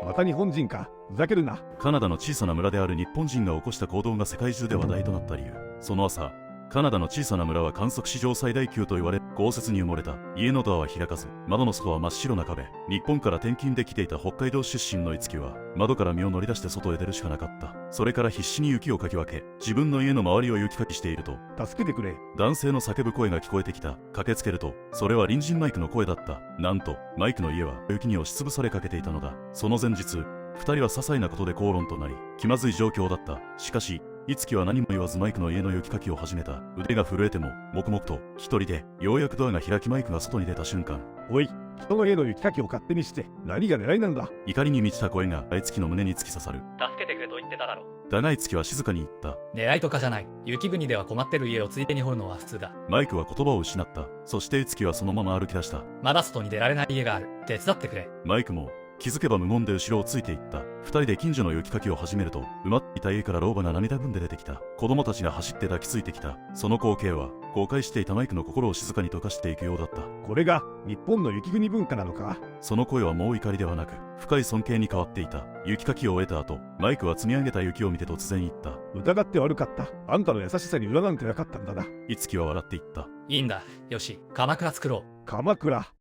また日本人か。ふざけるな。カナダの小さな村である日本人が起こした行動が世界中で話題となった理由。その朝、カナダの小さな村は観測史上最大級と言われ、豪雪に埋もれた。家のドアは開かず、窓の外は真っ白な壁。日本から転勤できていた北海道出身の樹は、窓から身を乗り出して外へ出るしかなかった。それから必死に雪をかき分け、自分の家の周りを雪かきしていると、助けてくれ。男性の叫ぶ声が聞こえてきた。駆けつけると、それは隣人マイクの声だった。なんと、マイクの家は雪に押しつぶされかけていたのだ。その前日、二人は些細なことで口論となり、気まずい状況だった。しかし、樹は何も言わずマイクの家の雪かきを始めた。腕が震えても、黙々と、一人で、ようやくドアが開きマイクが外に出た瞬間。おい、人の家の雪かきを勝手にして、何が狙いなんだ。怒りに満ちた声が樹の胸に突き刺さる。助けてくれと言ってただろ。だが樹は静かに言った。狙いとかじゃない。雪国では困ってる家をついでに掘るのは普通だ。マイクは言葉を失った。そして樹はそのまま歩き出した。まだ外に出られない家がある。手伝ってくれ。マイクも、気づけば無言で後ろをついていった。二人で近所の雪かきを始めると、埋まっていた家から老婆が涙ぐんで出てきた。子供たちが走って抱きついてきた。その光景は、後悔していたマイクの心を静かに溶かしていくようだった。これが、日本の雪国文化なのか。その声はもう怒りではなく、深い尊敬に変わっていた。雪かきを終えた後、マイクは積み上げた雪を見て突然言った。疑って悪かった。あんたの優しさに裏なんてなかったんだな。樹は笑って言った。いいんだ。よし、鎌倉作ろう。鎌倉。